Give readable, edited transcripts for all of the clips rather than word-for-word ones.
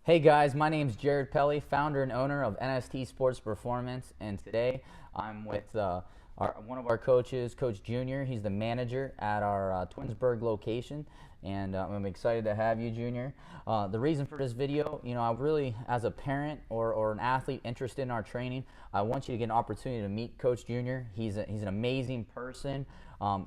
Hey guys, my name's Jared Pelly, founder and owner of NST Sports Performance, and today I'm with one of our coaches, Coach Junior. He's the manager at our Twinsburg location, and I'm excited to have you, Junior. The reason for this video, I really, as a parent or an athlete interested in our training, I want you to get an opportunity to meet Coach Junior. He's an amazing person.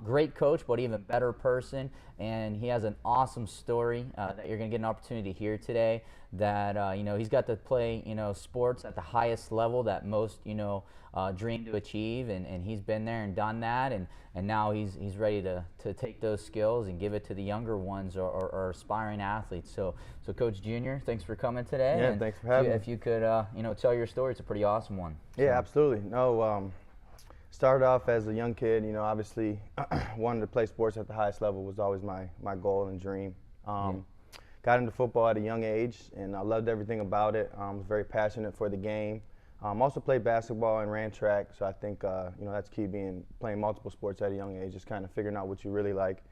Great coach, but even better person, and he has an awesome story that you're going to get an opportunity to hear today. That he's got to play sports at the highest level that most dream to achieve, and he's been there and done that, and now he's ready to take those skills and give it to the younger ones or aspiring athletes. So Coach Junior, thanks for coming today. Yeah, and thanks for having me. If you could tell your story, it's a pretty awesome one. Yeah, absolutely. No, started off as a young kid, obviously wanted to play sports at the highest level was always my goal and dream. Got into football at a young age, and I loved everything about it. Was very passionate for the game. Also played basketball and ran track, so I think that's key, playing multiple sports at a young age, just kind of figuring out what you really like.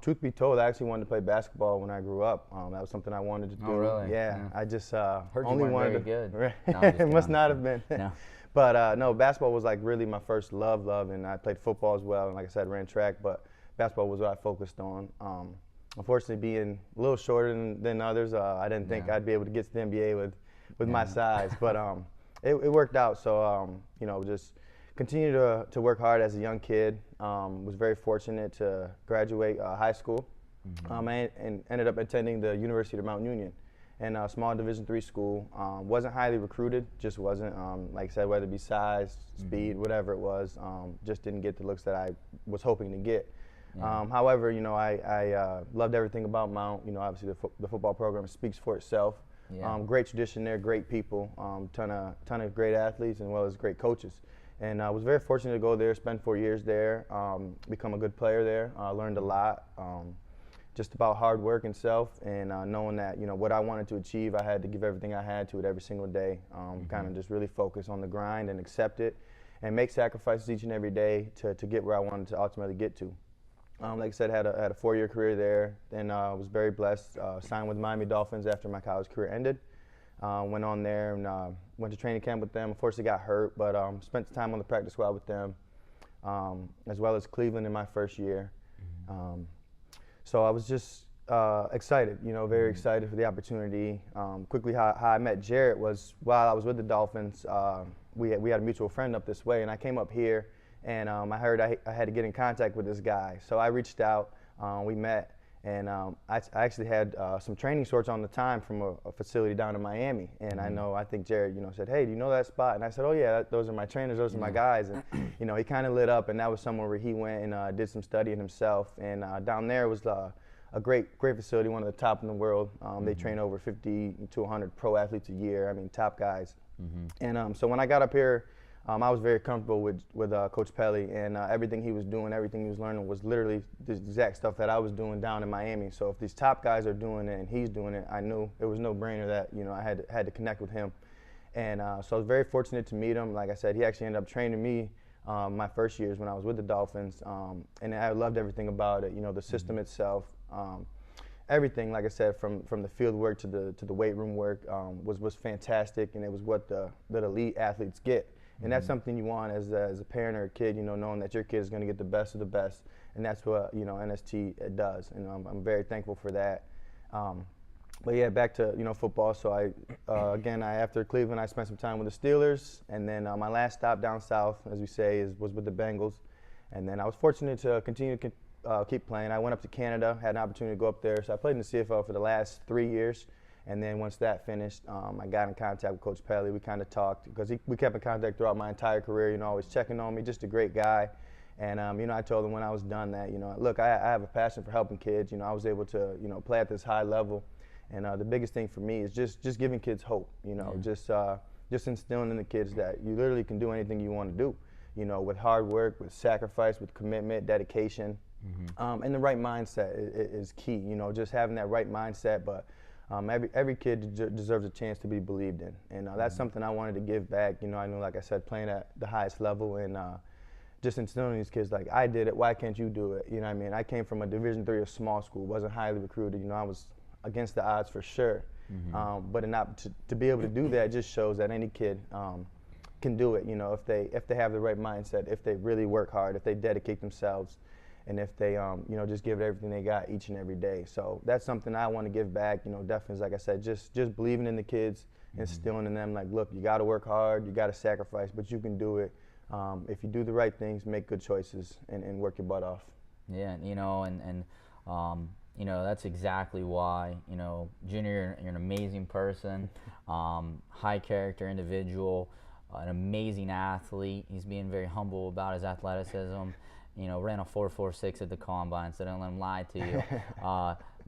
Truth be told, I actually wanted to play basketball when I grew up. That was something I wanted to do. Oh, really? Yeah. I just Heard only you weren't wanted very to. good. No, It must not have been. No. But no, basketball was like really my first love, and I played football as well, and like I said, ran track, but basketball was what I focused on. Unfortunately, being a little shorter than others, I didn't think I'd be able to get to the NBA with my size, but it worked out. So just continue to work hard as a young kid. Was very fortunate to graduate high school, and ended up attending the University of Mount Union, and a small Division III school. Wasn't highly recruited, just wasn't. Like I said, whether it be size, speed, whatever it was, just didn't get the looks that I was hoping to get. However, I loved everything about Mount. Obviously the football program speaks for itself. Great tradition there, great people, ton of great athletes, as well as great coaches. And I was very fortunate to go there, spend 4 years there, become a good player there. Learned a lot, just about hard work and self, and knowing that what I wanted to achieve, I had to give everything I had to it every single day. Kind of just really focus on the grind and accept it, and make sacrifices each and every day to get where I wanted to ultimately get to. Like I said, had a 4-year career there, and was very blessed. Signed with Miami Dolphins after my college career ended. Went on there and went to training camp with them. Unfortunately, got hurt, but spent time on the practice squad with them, as well as Cleveland in my first year. So I was just excited, very excited for the opportunity. Quickly, how I met Jarrett was while I was with the Dolphins. We had a mutual friend up this way, and I came up here. And I heard I had to get in contact with this guy. So I reached out, we met, and I actually had some training shorts on the time from a facility down in Miami. And I think Jared, said, hey, do you know that spot? And I said, oh yeah, those are my trainers, those are my guys. And he kind of lit up, and that was somewhere where he went and did some studying himself. And down there was a great facility, one of the top in the world. They train over 50 to 100 pro athletes a year, top guys. And so when I got up here, I was very comfortable with Coach Pelly, and everything he was doing, everything he was learning was literally the exact stuff that I was doing down in Miami. So if these top guys are doing it and he's doing it, I knew it was no brainer that I had to connect with him. And so I was very fortunate to meet him. Like I said, he actually ended up training me my first years when I was with the Dolphins, and I loved everything about it. The system itself, everything. Like I said, from the field work to the weight room work was fantastic, and it was what the elite athletes get. And that's something you want as a parent or a kid, knowing that your kid is going to get the best of the best, and that's what NST does, and I'm very thankful for that. But yeah, back to football. So after Cleveland, I spent some time with the Steelers, and then my last stop down south, as we say, was with the Bengals, and then I was fortunate to continue to keep playing. I went up to Canada, had an opportunity to go up there, so I played in the CFL for the last 3 years. And then once that finished, I got in contact with Coach Pelly. We kind of talked because we kept in contact throughout my entire career, always checking on me, just a great guy. And, I told him when I was done that, look, I have a passion for helping kids. I was able to, play at this high level. And the biggest thing for me is just giving kids hope, just instilling in the kids that you literally can do anything you want to do, with hard work, with sacrifice, with commitment, dedication. And the right mindset is key, just having that right mindset. But every kid deserves a chance to be believed in, and that's something I wanted to give back. I know, like I said, playing at the highest level, and just instilling these kids like, I did it, why can't you do it? I came from a Division III, a small school, wasn't highly recruited. I was against the odds for sure. But to be able to do that just shows that any kid can do it. You know, if they have the right mindset, if they really work hard, if they dedicate themselves, and if they you know, just give it everything they got each and every day. So that's something I want to give back. You know, definitely, like I said, just believing in the kids, instilling in them, like, look, you got to work hard, you got to sacrifice, but you can do it. If you do the right things, make good choices, and work your butt off. Yeah, you know, and you know, that's exactly why, you know, Junior, you're an amazing person, high character individual, an amazing athlete. He's being very humble about his athleticism. You know, ran a 4.46 at the combine, so don't let him lie to you.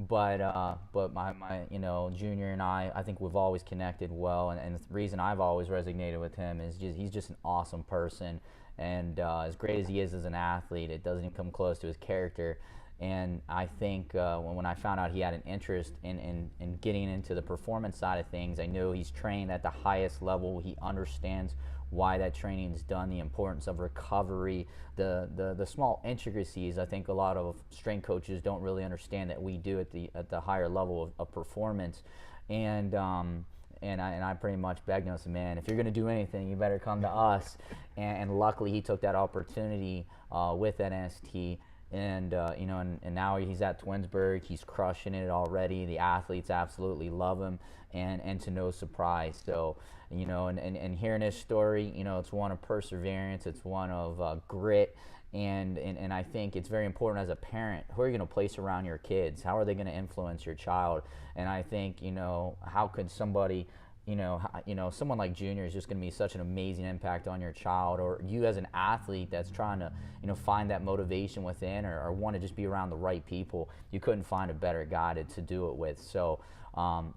But my you know, Junior and I think we've always connected well, and the reason I've always resonated with him is he's just an awesome person, and as great as he is as an athlete, it doesn't even come close to his character. And I think when I found out he had an interest in getting into the performance side of things, I knew he's trained at the highest level. He understands why that training is done, the importance of recovery, the small intricacies. I think a lot of strength coaches don't really understand that we do at the higher level of performance. And I pretty much begged him, I said, man, if you're going to do anything, you better come to us. And luckily he took that opportunity with NST. And you know, and now he's at Twinsburg. He's crushing it already. The athletes absolutely love him, and to no surprise. So, you know, and hearing his story, you know, it's one of perseverance. It's one of grit. And I think it's very important as a parent. Who are you going to place around your kids? How are they going to influence your child? And I think, you know, how could somebody, you know, someone like Junior is just going to be such an amazing impact on your child, or you as an athlete that's trying to, you know, find that motivation within, or want to just be around the right people. You couldn't find a better guy to do it with. So,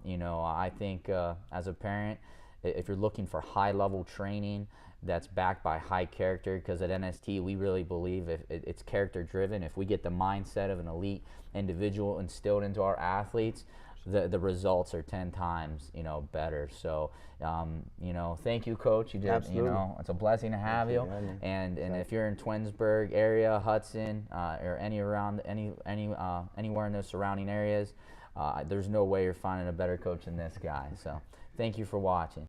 you know, I think as a parent, if you're looking for high-level training that's backed by high character, because at NST we really believe it's character-driven. If we get the mindset of an elite individual instilled into our athletes, the results are 10 times, you know, better. So, you know, thank you, Coach. You did, Absolutely. you know, it's a blessing to have you. And if you're in Twinsburg area, Hudson, or anywhere in those surrounding areas, there's no way you're finding a better coach than this guy. So, thank you for watching.